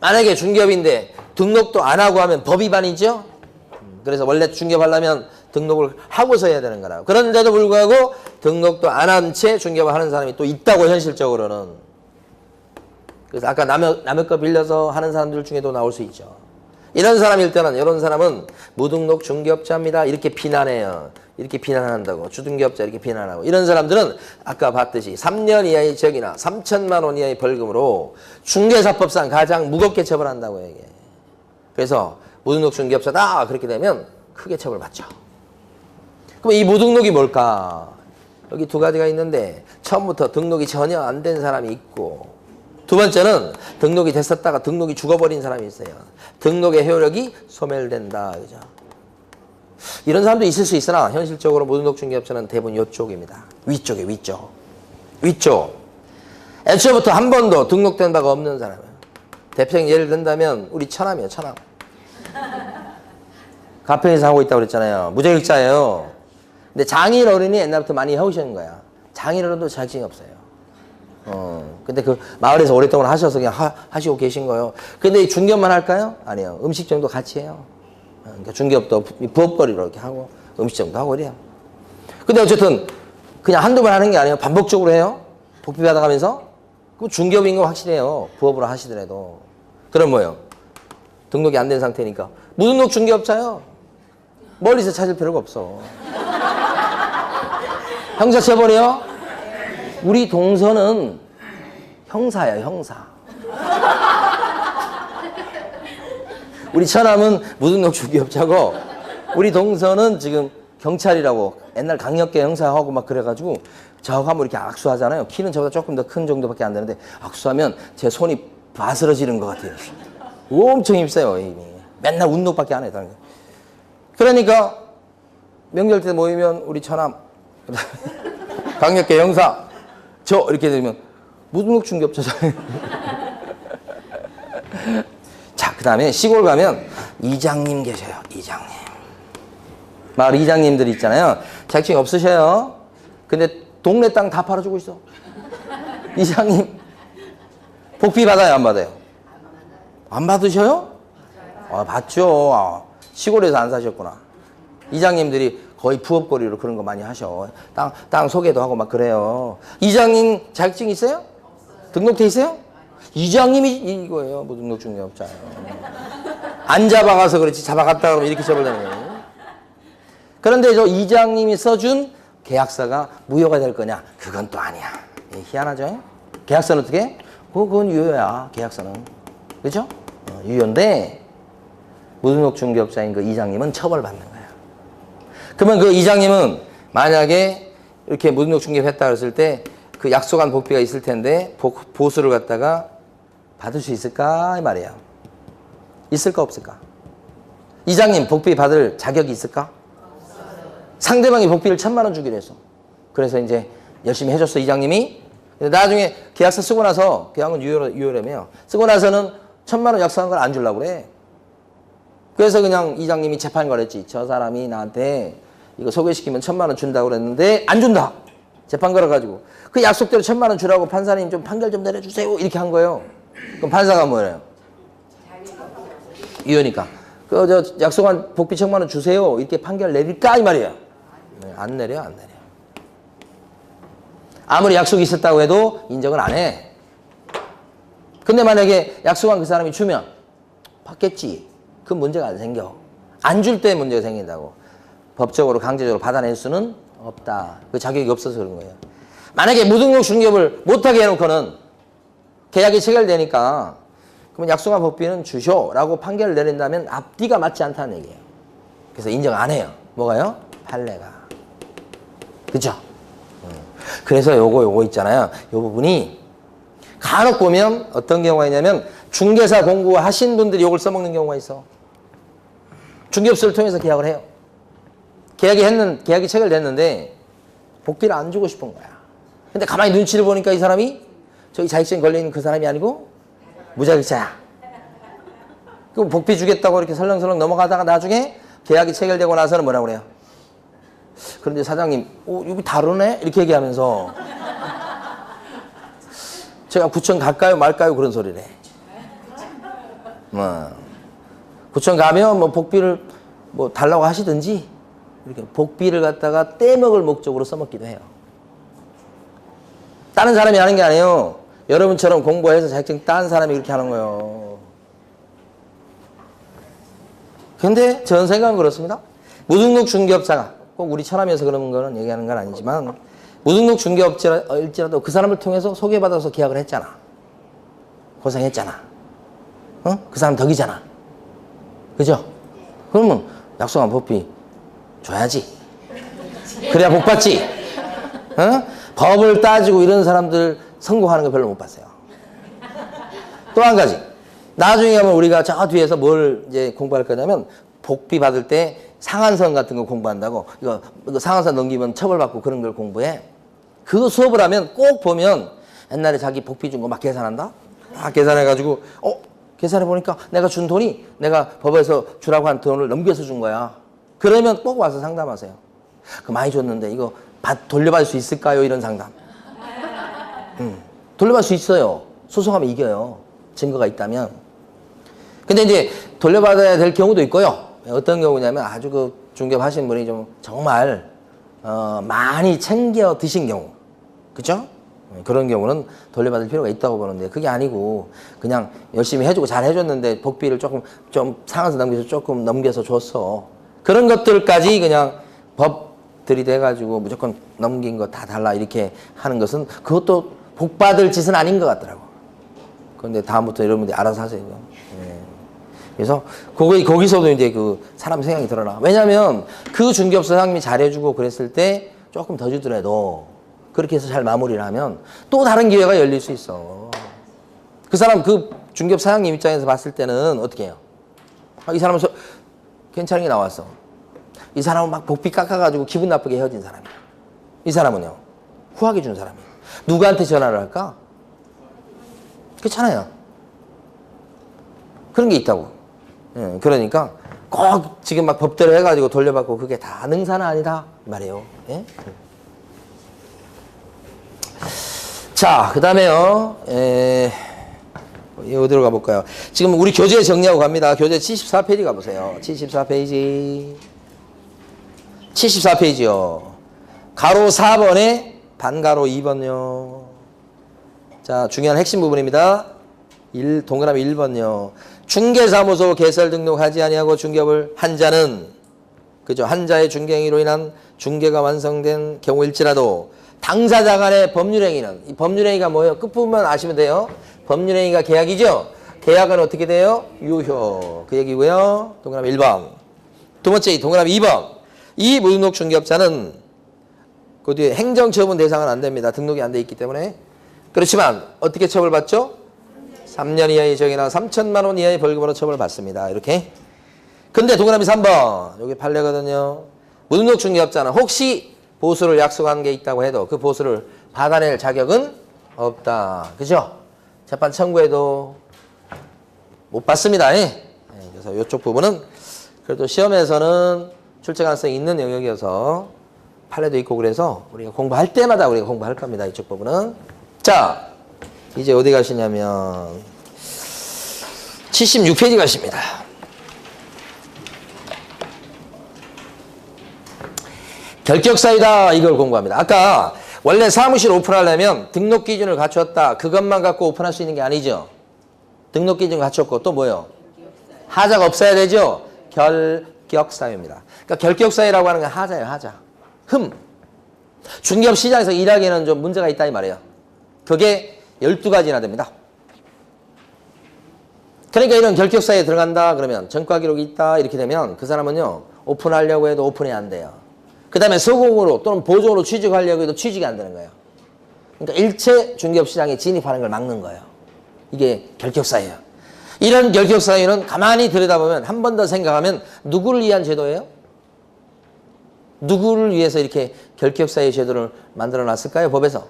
만약에 중개업인데 등록도 안 하고 하면 법 위반이죠? 그래서 원래 중개업하려면 등록을 하고서 해야 되는 거라고. 그런데도 불구하고 등록도 안 한 채 중개업을 하는 사람이 또 있다고, 현실적으로는. 그래서 아까 남의 거 빌려서 하는 사람들 중에도 나올 수 있죠. 이런 사람일 때는, 이런 사람은 무등록 중개업자입니다. 이렇게 비난해요. 이렇게 비난한다고. 주등개업자 이렇게 비난하고. 이런 사람들은 아까 봤듯이 3년 이하의 징역이나 3천만 원 이하의 벌금으로 중개사법상 가장 무겁게 처벌한다고 얘기해요. 그래서 무등록 중개업자다 그렇게 되면 크게 처벌받죠. 그럼 이 무등록이 뭘까? 여기 두 가지가 있는데 처음부터 등록이 전혀 안 된 사람이 있고, 두 번째는 등록이 됐었다가 등록이 죽어버린 사람이 있어요. 등록의 효력이 소멸된다. 그죠? 이런 사람도 있을 수 있으나 현실적으로 무등록 중개업자는 대부분 이쪽입니다. 위쪽에 위쪽. 위쪽. 애초부터 한 번도 등록된 바가 없는 사람이에요. 대표적인 예를 든다면 우리 처남이에요. 처남. 가평에서 하고 있다고 그랬잖아요. 무자격자예요. 근데 장인 어른이 옛날부터 많이 해오시는 거야. 장인 어른도 자격증이 없어요. 근데 그 마을에서 오랫동안 하셔서 그냥 하시고 계신 거예요. 근데 이 중개업만 할까요? 아니요. 음식점도 같이 해요. 그러니까 중개업도 부업거리로 이렇게 하고 음식점도 하고 그래요. 근데 어쨌든 그냥 한두 번 하는 게 아니에요. 반복적으로 해요. 복비 받아가면서. 그럼 중개업인 거 확실해요. 부업으로 하시더라도. 그럼 뭐예요? 등록이 안 된 상태니까. 무등록 중개업자요. 멀리서 찾을 필요가 없어. 형사처벌이요? 우리 동서는 형사예요, 형사. 우리 처남은 무등록 중개업자고 우리 동서는 지금 경찰이라고 옛날 강력계 형사하고 막 그래가지고 저하고 한번 이렇게 악수하잖아요. 키는 저보다 조금 더 큰 정도밖에 안 되는데 악수하면 제 손이 바스러지는 것 같아요. 엄청 힘써요, 이미. 맨날 운동밖에 안 해. 그러니까 명절 때 모이면 우리 처남 강력계 형사 저 이렇게 되면 무등록 중개업자잖아요. 자, 그 다음에 시골 가면 이장님 계셔요. 이장님. 마을 이장님들 있잖아요. 자격증 없으셔요. 근데 동네 땅 다 팔아주고 있어. 이장님 복비 받아요, 안 받아요? 안 받으셔요? 아, 받죠. 아, 시골에서 안 사셨구나. 이장님들이 거의 부업거리로 그런 거 많이 하셔. 땅 소개도 하고 막 그래요. 이장님 자격증 있어요? 등록돼 있어요? 이장님이 이거예요. 무등록 중개업자예요. 안 잡아가서 그렇지 잡아갔다 그러면 이렇게 처벌되는 거예요. 그런데 저 이장님이 써준 계약서가 무효가 될 거냐? 그건 또 아니야. 희한하죠? 계약서는 어떻게 해? 그건 유효야. 계약서는. 그죠? 유효인데 무등록 중개업자인 그 이장님은 처벌받는 거예요. 그러면 그 이장님은 만약에 이렇게 무등록 중개업했다 그랬을 때 그 약속한 복비가 있을 텐데 보수를 갖다가 받을 수 있을까? 이 말이에요. 있을까 없을까? 이장님 복비 받을 자격이 있을까? 상대방이 복비를 1,000만 원 주기로 했어. 그래서 이제 열심히 해줬어, 이장님이. 근데 나중에 계약서 쓰고 나서, 계약은 유효라며, 쓰고 나서는 1,000만 원 약속한 걸 안 주려고 그래. 그래서 그냥 이장님이 재판 걸었지. 저 사람이 나한테 이거 소개시키면 1,000만 원 준다고 그랬는데 안 준다. 재판 걸어가지고. 그 약속대로 1,000만 원 주라고 판사님 좀 판결 좀 내려주세요. 이렇게 한 거예요. 그럼 판사가 뭐래요? 유효니까. 저 약속한 복비 1,000만 원 주세요. 이렇게 판결 내릴까? 이 말이에요. 안 내려, 안 내려. 아무리 약속이 있었다고 해도 인정을 안 해. 근데 만약에 약속한 그 사람이 주면 받겠지. 그 문제가 안 생겨. 안 줄 때 문제가 생긴다고. 법적으로 강제적으로 받아낼 수는 없다. 그 자격이 없어서 그런 거예요. 만약에 무등록 중개업을 못하게 해놓고는 계약이 체결되니까 그러면 약속한 복비는 주쇼라고 판결을 내린다면 앞뒤가 맞지 않다는 얘기예요. 그래서 인정 안 해요. 뭐가요? 판례가. 그죠? 그래서 요거 있잖아요. 요 부분이 간혹 보면 어떤 경우가 있냐면 중개사 공부하신 분들이 요걸 써먹는 경우가 있어. 중개업소를 통해서 계약을 해요. 계약이 체결됐는데 복비를 안 주고 싶은 거야. 근데 가만히 눈치를 보니까 이 사람이 저기 자격증 걸려있는 그 사람이 아니고 무자격자야. 그럼 복비 주겠다고 이렇게 설렁설렁 넘어가다가 나중에 계약이 체결되고 나서는 뭐라고 그래요? 그런데 사장님, 여기 다르네? 이렇게 얘기하면서 제가 구청 갈까요 말까요? 그런 소리를 해. 구청 가면 뭐 복비를 뭐 달라고 하시든지 이렇게 복비를 갖다가 떼먹을 목적으로 써먹기도 해요. 다른 사람이 하는 게 아니에요. 여러분처럼 공부해서 자격증 딴 사람이 그렇게 하는 거예요. 근데 저는 생각은 그렇습니다. 무등록 중개업자가 꼭 우리 처남에서 그런 거는 얘기하는 건 아니지만 무등록 중개업자일지라도 그 사람을 통해서 소개받아서 계약을 했잖아. 고생했잖아. 그 사람 덕이잖아. 그죠? 그러면 약속한 복비 줘야지. 그래야 복 받지. 법을 따지고 이런 사람들 성공하는 거 별로 못 봤어요. 또 한 가지. 나중에 가면 우리가 저 뒤에서 뭘 이제 공부할 거냐면 복비 받을 때 상한선 같은 거 공부한다고. 이거 상한선 넘기면 처벌받고 그런 걸 공부해. 그 수업을 하면 꼭 보면 옛날에 자기 복비 준 거 막 계산한다? 막 계산해가지고, 계산해보니까 내가 준 돈이 내가 법에서 주라고 한 돈을 넘겨서 준 거야. 그러면 꼭 와서 상담하세요. 그 많이 줬는데 이거 돌려받을 수 있을까요? 이런 상담. 돌려받을 수 있어요. 소송하면 이겨요. 증거가 있다면. 근데 이제 돌려받아야 될 경우도 있고요. 어떤 경우냐면 아주 그 중개업 하신 분이 좀 정말 많이 챙겨 드신 경우. 그죠? 그런 경우는 돌려받을 필요가 있다고 보는데 그게 아니고 그냥 열심히 해주고 잘 해줬는데 복비를 좀 상한선 넘겨서 조금 넘겨서 줬어. 그런 것들까지 그냥 법 들이대가지고 무조건 넘긴 거 다 달라 이렇게 하는 것은 그것도 복받을 짓은 아닌 것 같더라고. 그런데 다음부터 여러분들이 알아서 하세요. 예. 그래서 거기서도 이제 그 사람 생각이 드러나. 왜냐면 그 중개업 사장님이 잘해주고 그랬을 때 조금 더 주더라도 그렇게 해서 잘 마무리를 하면 또 다른 기회가 열릴 수 있어. 그 사람 그 중개업 사장님 입장에서 봤을 때는 어떻게 해요? 이 사람은 괜찮은 게 나왔어. 이 사람은 막 복비 깎아가지고 기분 나쁘게 헤어진 사람이야. 이 사람은요. 후하게 준 사람이에요. 누구한테 전화를 할까? 그렇잖아요. 그런 게 있다고. 예, 그러니까 꼭 지금 막 법대로 해가지고 돌려받고 그게 다 능사는 아니다 말이에요. 예? 자, 그 다음에요. 어디로 가볼까요? 지금 우리 교재 정리하고 갑니다. 교재 74페이지 가보세요. 74페이지. 74페이지요. 가로 4번에 반가로 2번요. 자, 중요한 핵심 부분입니다. 동그라미 1번요. 중개사무소 개설 등록하지 아니하고 중개업을 한 자는, 그죠? 한 자의 중개행위로 인한 중개가 완성된 경우일지라도 당사자 간의 법률행위는, 이 법률행위가 뭐예요? 끝부분만 아시면 돼요. 법률행위가 계약이죠? 계약은 어떻게 돼요? 유효. 그 얘기고요. 동그라미 1번. 두 번째, 동그라미 2번. 이 무등록 중개업자는 그 뒤에 행정처분 대상은 안 됩니다. 등록이 안 돼 있기 때문에. 그렇지만 어떻게 처벌받죠? 3년 이하의 징역이나 3천만 원 이하의 벌금으로 처벌받습니다. 이렇게. 근데 동그라미 3번. 여기 판례거든요. 무등록 중개업자는 혹시 보수를 약속한 게 있다고 해도 그 보수를 받아낼 자격은 없다. 그죠? 재판 청구해도 못 받습니다. 예. 그래서 이쪽 부분은 그래도 시험에서는 출제 가능성이 있는 영역이어서 판례도 있고 그래서 우리가 공부할 때마다 우리가 공부할 겁니다. 이쪽 부분은. 자, 이제 어디 가시냐면 76페이지 가십니다. 결격사유다 이걸 공부합니다. 아까 원래 사무실 오픈하려면 등록 기준을 갖췄다. 그것만 갖고 오픈할 수 있는 게 아니죠. 등록 기준 갖췄고 또 뭐요? 하자가 없어야 되죠. 결격사유입니다. 그러니까 결격사유라고 하는 건 하자예요. 하자. 중개업 시장에서 일하기에는 좀 문제가 있다 이 말이에요. 그게 12가지나 됩니다. 그러니까 이런 결격사유에 들어간다 그러면 전과 기록이 있다 이렇게 되면 그 사람은요 오픈하려고 해도 오픈이 안 돼요. 그 다음에 소공으로 또는 보조로 취직하려고 해도 취직이 안 되는 거예요. 그러니까 일체 중개업 시장에 진입하는 걸 막는 거예요. 이게 결격사유예요. 이런 결격사유는 가만히 들여다보면 한 번 더 생각하면 누구를 위한 제도예요? 누구를 위해서 이렇게 결격사유 제도를 만들어 놨을까요? 법에서.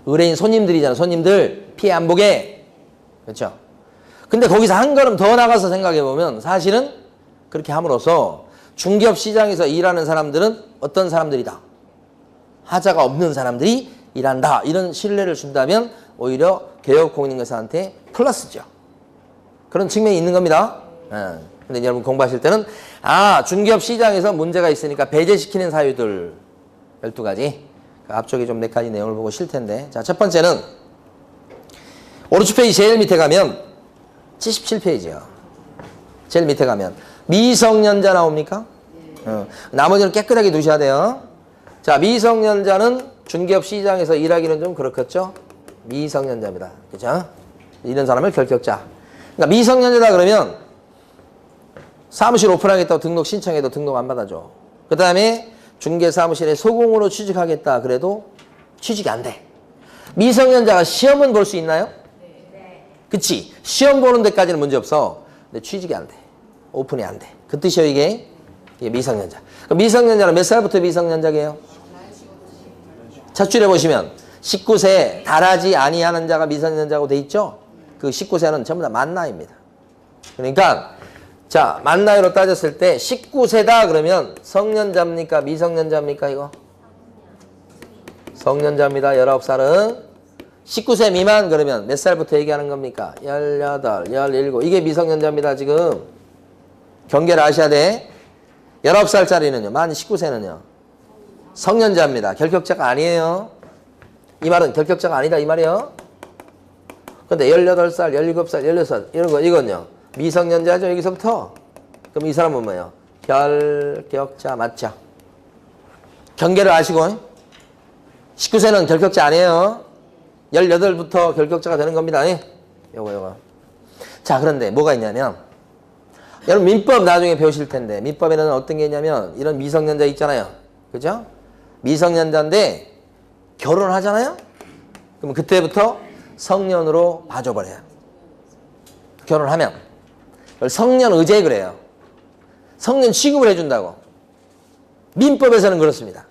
의뢰인 손님들이잖아. 손님들 피해 안 보게. 그렇죠? 근데 거기서 한 걸음 더 나가서 생각해 보면 사실은 그렇게 함으로써 중개업 시장에서 일하는 사람들은 어떤 사람들이다? 하자가 없는 사람들이 일한다. 이런 신뢰를 준다면 오히려 개업공인인가사한테 플러스죠. 그런 측면이 있는 겁니다. 근데 여러분 공부하실 때는 중개업 시장에서 문제가 있으니까 배제시키는 사유들 12가지. 그 앞쪽에 좀 4가지 내용을 보고 쉴 텐데. 자, 첫 번째는 오른쪽 페이지 제일 밑에 가면 77페이지요. 제일 밑에 가면 미성년자 나옵니까? 나머지는 깨끗하게 두셔야 돼요. 자, 미성년자는 중개업 시장에서 일하기는 좀 그렇겠죠? 미성년자입니다. 그죠? 이런 사람을 결격자. 그러니까 미성년자다 그러면 사무실 오픈하겠다고 등록 신청해도 등록 안 받아줘. 그 다음에 중개사무실에 소공으로 취직하겠다 그래도 취직이 안 돼. 미성년자가 시험은 볼 수 있나요? 네. 그치? 시험 보는 데까지는 문제 없어. 근데 취직이 안 돼. 오픈이 안 돼. 그 뜻이요 이게 미성년자. 그럼 미성년자는 몇 살부터 미성년자게요? 첫 줄에 보시면 19세 달하지 아니하는 자가 미성년자고 돼 있죠? 그 19세는 전부 다 만나입니다. 그러니까 자, 만 나이로 따졌을 때 19세다 그러면 성년자입니까? 미성년자입니까? 이거? 성년자입니다. 19살은. 19세 미만 그러면 몇 살부터 얘기하는 겁니까? 18, 17. 이게 미성년자입니다. 지금. 경계를 아셔야 돼. 19살짜리는요. 만 19세는요. 성년자입니다. 결격자가 아니에요. 이 말은 결격자가 아니다 이 말이에요. 근데 18살, 17살, 16살 이런 거 이건요. 미성년자죠. 여기서부터. 그럼 이 사람은 뭐예요? 결격자 맞죠? 경계를 아시고 19세는 결격자 아니에요. 18부터 결격자가 되는 겁니다. 요거. 자, 그런데 뭐가 있냐면 여러분 민법 나중에 배우실 텐데 민법에는 어떤 게 있냐면 이런 미성년자 있잖아요. 그죠? 미성년자인데 결혼을 하잖아요. 그럼 그때부터 성년으로 봐줘버려요. 결혼하면 성년 의제 그래요. 성년 취급을 해준다고. 민법에서는 그렇습니다.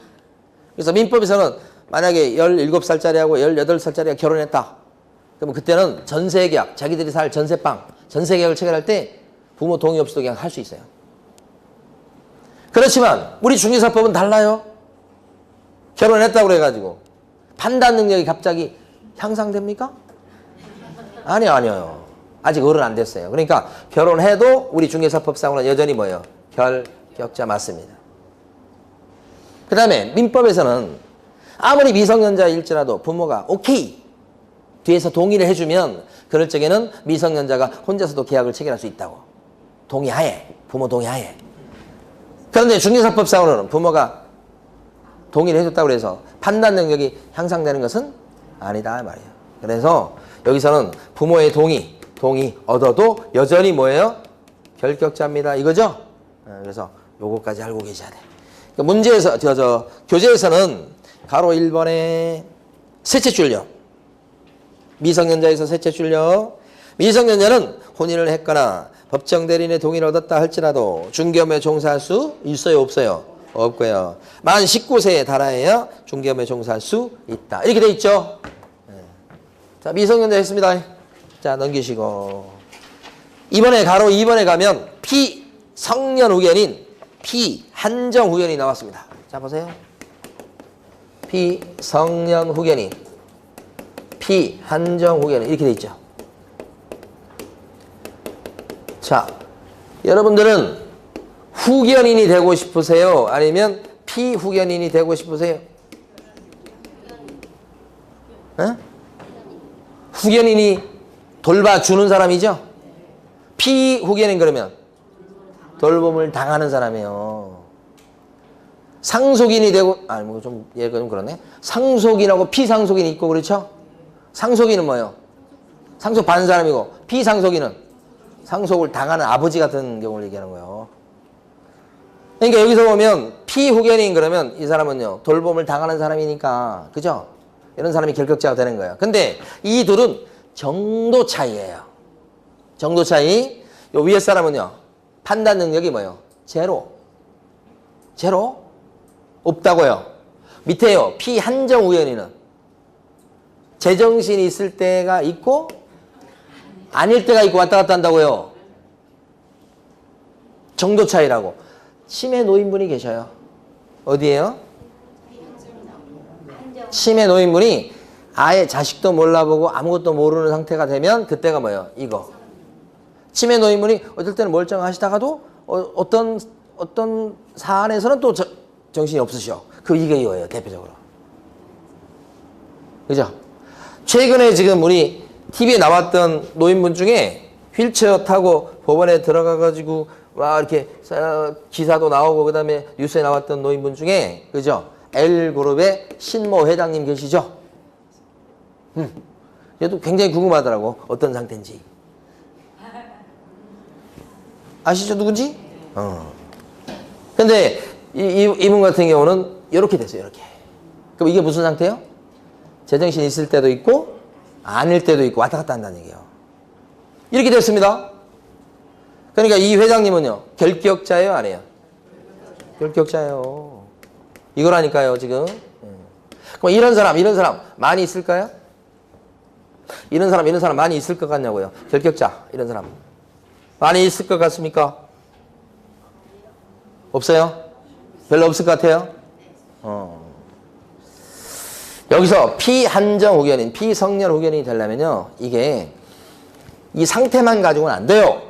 그래서 민법에서는 만약에 17살짜리하고 18살짜리가 결혼했다. 그러면 그때는 전세계약, 자기들이 살 전세방, 전세계약을 체결할 때 부모 동의 없이도 그냥 할 수 있어요. 그렇지만 우리 중개사법은 달라요. 결혼했다고 그래가지고 판단 능력이 갑자기 향상됩니까? 아니요. 아직 어른 안 됐어요. 그러니까 결혼해도 우리 중개사법상으로는 여전히 뭐예요? 결격자 맞습니다. 그 다음에 민법에서는 아무리 미성년자일지라도 부모가 오케이 뒤에서 동의를 해주면 그럴 적에는 미성년자가 혼자서도 계약을 체결할 수 있다고. 동의하에. 부모 동의하에. 그런데 중개사법상으로는 부모가 동의를 해줬다고 해서 판단 능력이 향상되는 것은 아니다 말이에요. 그래서 여기서는 부모의 동의 얻어도 여전히 뭐예요? 결격자입니다. 이거죠? 그래서 요거까지 알고 계셔야 돼. 그러니까 문제에서 교재에서는 가로 1번에 셋째 줄요. 미성년자에서 셋째 줄요. 미성년자는 혼인을 했거나 법정 대리인의 동의를 얻었다 할지라도 중개업에 종사할 수 있어요, 없어요? 없고요. 만 19세에 달하여야 중개업에 종사할 수 있다. 이렇게 돼 있죠? 자, 미성년자 했습니다. 자, 넘기시고. 이번에 가로 2번에 가면 피성년 후견인 피한정 후견이 나왔습니다. 자, 보세요. 피성년 후견인 피한정 후견인 이렇게 돼 있죠. 자, 여러분들은 후견인이 되고 싶으세요? 아니면 피후견인이 되고 싶으세요? 후견인이 돌봐주는 사람이죠? 피후견인 그러면 돌봄을 당하는 사람이에요. 상속인이 되고, 얘가 좀 그러네. 상속인하고 피상속인이 있고, 그렇죠? 상속인은 뭐예요? 상속 받는 사람이고, 피상속인은 상속을 당하는 아버지 같은 경우를 얘기하는 거예요. 그러니까 여기서 보면 피후견인 그러면 이 사람은요, 돌봄을 당하는 사람이니까, 그죠? 이런 사람이 결격자가 되는 거예요. 근데 이 둘은 정도 차이예요. 정도 차이. 요 위에 사람은요, 판단 능력이 뭐예요? 제로. 없다고요. 밑에요, 피한정 우연이는 제정신이 있을 때가 있고 아닐 때가 있고 왔다 갔다 한다고요. 정도 차이라고. 치매 노인분이 계셔요. 어디에요? 치매 노인분이 아예 자식도 몰라보고 아무것도 모르는 상태가 되면 그때가 뭐예요? 이거. 치매 노인분이 어떨 때는 멀쩡하시다가도 어떤 사안에서는 또 정신이 없으셔. 이게 이거예요. 대표적으로. 그죠? 최근에 지금 우리 TV에 나왔던 노인분 중에 휠체어 타고 법원에 들어가가지고 막 이렇게 기사도 나오고 그 다음에 뉴스에 나왔던 노인분 중에 그죠? L그룹의 신모 회장님 계시죠? 얘도 굉장히 궁금하더라고. 어떤 상태인지. 아시죠? 누군지? 근데 이분 같은 경우는 이렇게 됐어요. 이렇게. 그럼 이게 무슨 상태예요? 제정신 있을 때도 있고 아닐 때도 있고 왔다 갔다 한다는 얘기예요. 이렇게 됐습니다. 그러니까 이 회장님은요. 결격자예요? 아니에요? 결격자예요. 이거라니까요. 지금. 그럼 이런 사람 많이 있을까요? 이런 사람 많이 있을 것 같냐고요. 결격자 이런 사람 많이 있을 것 같습니까? 없어요? 별로 없을 것 같아요? 여기서 피한정 후견인, 피성렬 후견인이 되려면요, 이게 이 상태만 가지고는 안 돼요.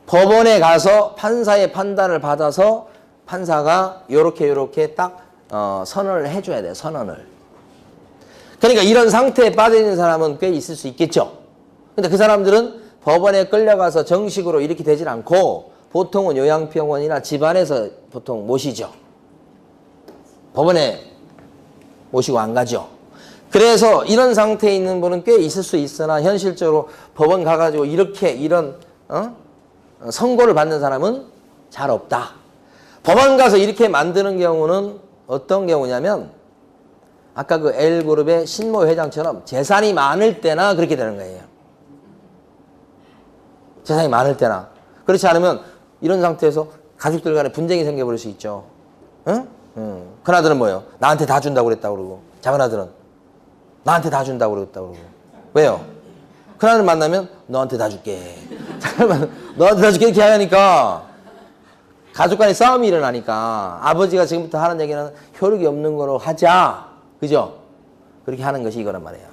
법원에 가서 판사의 판단을 받아서 판사가 요렇게 딱 선언을 해줘야 돼요. 선언을. 그러니까 이런 상태에 빠져있는 사람은 꽤 있을 수 있겠죠. 근데 그 사람들은 법원에 끌려가서 정식으로 이렇게 되질 않고 보통은 요양병원이나 집안에서 보통 모시죠. 법원에 모시고 안 가죠. 그래서 이런 상태에 있는 분은 꽤 있을 수 있으나 현실적으로 법원 가가지고 이런 선고를 받는 사람은 잘 없다. 법원 가서 이렇게 만드는 경우는 어떤 경우냐면 아까 그 L그룹의 신모 회장처럼 재산이 많을 때나 그렇게 되는 거예요. 재산이 많을 때나. 그렇지 않으면 이런 상태에서 가족들 간에 분쟁이 생겨버릴 수 있죠. 응? 큰아들은 뭐예요? 나한테 다 준다고 그랬다고 그러고, 작은아들은 나한테 다 준다고 그랬다고 그러고. 왜요? 큰아들 만나면 너한테 다 줄게. 작은아들 너한테 다 줄게 이렇게 하니까 가족 간에 싸움이 일어나니까 아버지가 지금부터 하는 얘기는 효력이 없는 거로 하자. 그죠? 그렇게 하는 것이 이거란 말이에요.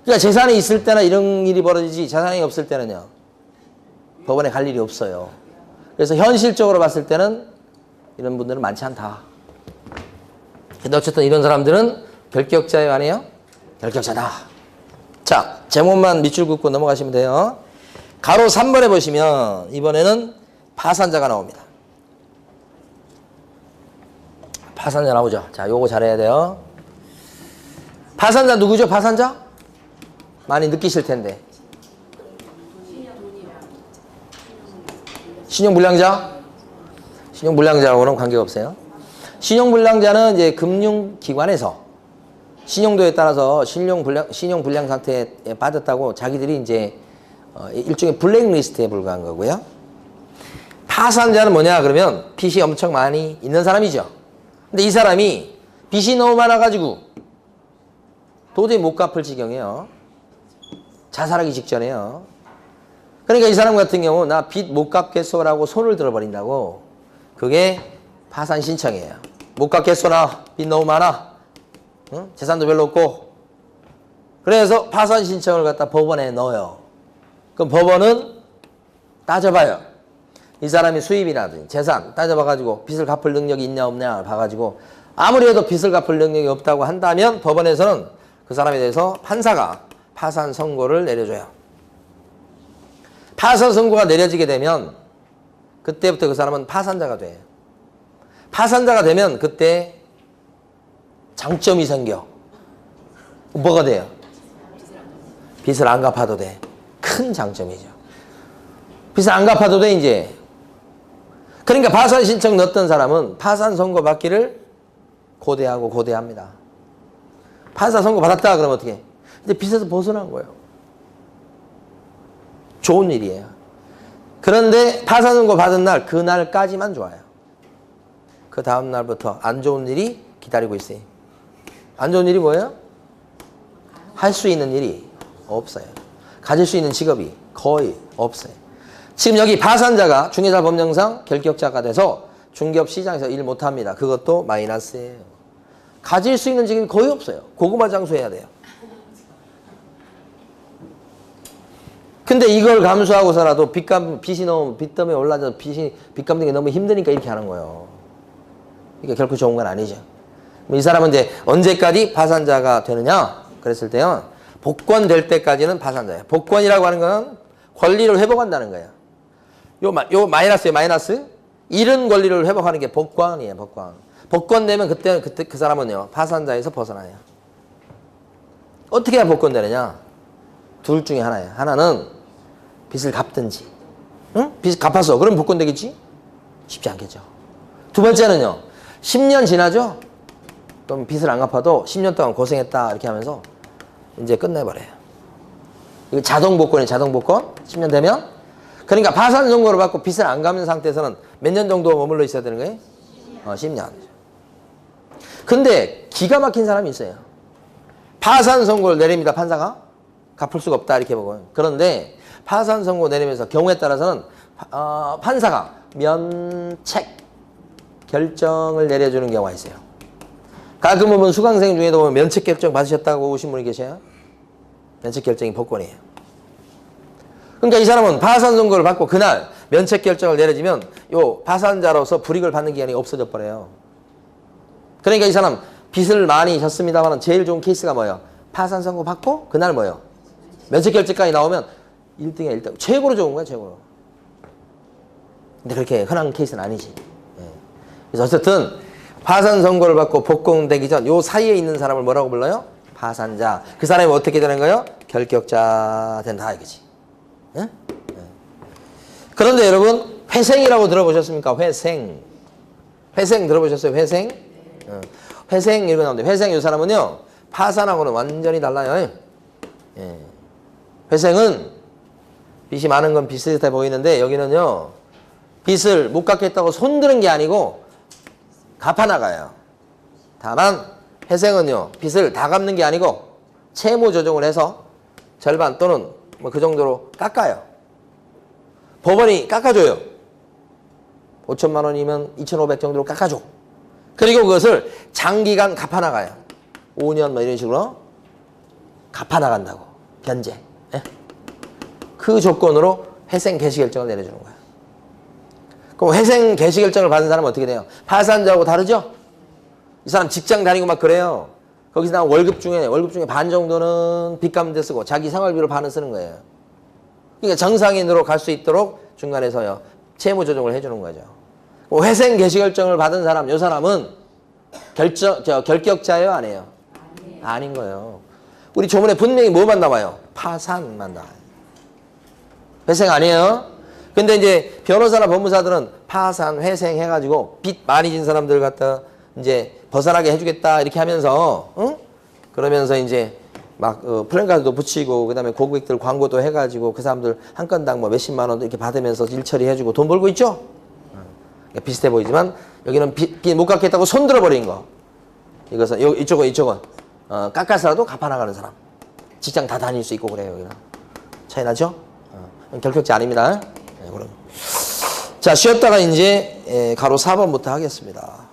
그러니까 재산이 있을 때나 이런 일이 벌어지지 재산이 없을 때는요. 법원에 갈 일이 없어요. 그래서 현실적으로 봤을 때는 이런 분들은 많지 않다. 근데 어쨌든 이런 사람들은 결격자예요, 아니에요? 결격자다. 자, 제목만 밑줄 긋고 넘어가시면 돼요. 가로 3번에 보시면 이번에는 파산자가 나옵니다. 파산자 나오죠. 자, 요거 잘해야 돼요. 파산자 누구죠? 파산자? 많이 느끼실 텐데. 신용불량자? 신용불량자하고는 관계가 없어요. 신용불량자는 이제 금융기관에서 신용도에 따라서 신용불량 상태에 빠졌다고 자기들이 이제 일종의 블랙리스트에 불과한 거고요. 파산자는 뭐냐 그러면 빚이 엄청 많이 있는 사람이죠. 근데 이 사람이 빚이 너무 많아가지고 도저히 못 갚을 지경이에요. 자살하기 직전이에요. 그러니까 이 사람 같은 경우 나 빚 못 갚겠소라고 손을 들어버린다고. 그게 파산 신청이에요. 못 갚겠소 나 빚 너무 많아. 응? 재산도 별로 없고. 그래서 파산 신청을 갖다 법원에 넣어요. 그럼 법원은 따져봐요. 이 사람이 수입이라든지 재산 따져봐가지고 빚을 갚을 능력이 있냐 없냐 봐가지고 아무리 해도 빚을 갚을 능력이 없다고 한다면 법원에서는 그 사람에 대해서 판사가 파산 선고를 내려줘요. 파산 선고가 내려지게 되면 그때부터 그 사람은 파산자가 돼요. 파산자가 되면 그때 장점이 생겨. 뭐가 돼요? 빚을 안 갚아도 돼. 큰 장점이죠. 빚을 안 갚아도 돼 이제. 그러니까 파산 신청 넣었던 사람은 파산 선고 받기를 고대합니다. 파산 선고 받았다 그러면 어떻게 해? 이제 빚에서 벗어난 거예요. 좋은 일이에요. 그런데 파산 선고 받은 날 그날까지만 좋아요. 그 다음 날부터 안 좋은 일이 기다리고 있어요. 안 좋은 일이 뭐예요? 할 수 있는 일이 없어요. 가질 수 있는 직업이 거의 없어요. 지금 여기 파산자가 중개사 법령상 결격자가 돼서 중개업시장에서 일 못합니다. 그것도 마이너스예요. 가질 수 있는 직업이 거의 없어요. 고구마 장수해야 돼요. 근데 이걸 감수하고서라도 빚이 너무 빚 때문에 올라져서 빚 갚는 게 너무 힘드니까 이렇게 하는 거예요. 이게 결코 좋은 건 아니죠. 이 사람은 이제 언제까지 파산자가 되느냐? 그랬을 때요. 복권될 때까지는 파산자예요. 복권이라고 하는 건 권리를 회복한다는 거예요. 요 마이너스예요, 마이너스. 잃은 권리를 회복하는 게 복권이에요, 복권. 복권 되면 그때 그 사람은요, 파산자에서 벗어나요. 어떻게 해야 복권 되느냐? 둘 중에 하나예요. 하나는 빚을 갚든지. 응? 빚 갚았어. 그럼 복권 되겠지? 쉽지 않겠죠. 두 번째는요, 10년 지나죠? 그럼 빚을 안 갚아도 10년 동안 고생했다. 이렇게 하면서 이제 끝내버려요. 이거 자동 복권이에요, 자동 복권. 10년 되면. 그러니까 파산 선고를 받고 빚을 안 갚는 상태에서는 몇 년 정도 머물러 있어야 되는 거예요? 10년. 근데 기가 막힌 사람이 있어요. 파산 선고를 내립니다. 판사가. 갚을 수가 없다 이렇게 보고요. 그런데 파산 선고 내리면서 경우에 따라서는 판사가 면책 결정을 내려주는 경우가 있어요. 가끔 보면 수강생 중에도 보면 면책 결정 받으셨다고 오신 분이 계셔요. 면책 결정이 복권이에요. 그러니까 이 사람은 파산 선고를 받고 그날 면책 결정을 내려지면 요 파산자로서 불이익을 받는 기간이 없어져 버려요. 그러니까 이 사람 빚을 많이 졌습니다만 제일 좋은 케이스가 뭐예요? 파산 선고 받고 그날 뭐예요? 면책 결정까지 나오면 1등이야 1등. 최고로 좋은 거야 최고로. 근데 그렇게 흔한 케이스는 아니지. 그래서 어쨌든 파산 선고를 받고 복권되기 전 요 사이에 있는 사람을 뭐라고 불러요? 파산자. 그 사람이 어떻게 되는 거예요? 결격자 된다 이거지. 예? 그런데 여러분 회생이라고 들어보셨습니까? 회생. 회생 들어보셨어요? 회생? 회생 이런 거 나오는데 회생 이 사람은요 파산하고는 완전히 달라요. 예. 회생은 빚이 많은 건 비슷해 보이는데 여기는요 빚을 못 갚겠다고 손드는 게 아니고 갚아나가요. 다만 회생은요 빚을 다 갚는 게 아니고 채무 조정을 해서 절반 또는 뭐 그 정도로 깎아요. 법원이 깎아줘요. 5천만 원이면 2,500 정도로 깎아줘. 그리고 그것을 장기간 갚아나가요. 5년 뭐 이런 식으로 갚아나간다고. 변제. 예? 그 조건으로 회생 개시 결정을 내려주는 거예요. 그럼 회생 개시 결정을 받은 사람은 어떻게 돼요? 파산자하고 다르죠? 이 사람 직장 다니고 막 그래요. 거기서 나온 월급 중에 반 정도는 빚 갚는 데 쓰고 자기 생활비로 반은 쓰는 거예요. 그러니까 정상인으로 갈 수 있도록 중간에서요 채무 조정을 해주는 거죠. 회생 개시 결정을 받은 사람, 이 사람은 결격자예요, 아니에요? 아닌 거예요. 우리 조문에 분명히 뭐만 나와요? 파산만 나와요. 회생 아니에요? 근데 이제 변호사나 법무사들은 파산, 회생 해가지고 빚 많이 진 사람들 갖다 이제 벗어나게 해주겠다 이렇게 하면서, 응? 그러면서 이제 막 플랜카드도 붙이고 그다음에 고객들 광고도 해가지고 그 사람들 한 건당 뭐 몇십만 원 이렇게 받으면서 일 처리해주고 돈 벌고 있죠? 비슷해 보이지만 여기는 빚 못 갚겠다고 손들어 버린 거. 이것은 이쪽은 깎아서라도 갚아나가는 사람. 직장 다 다닐 수 있고 그래요. 여기는 차이 나죠? 결격자 아닙니다. 네, 그럼. 자 쉬었다가 이제 가로 4번부터 하겠습니다.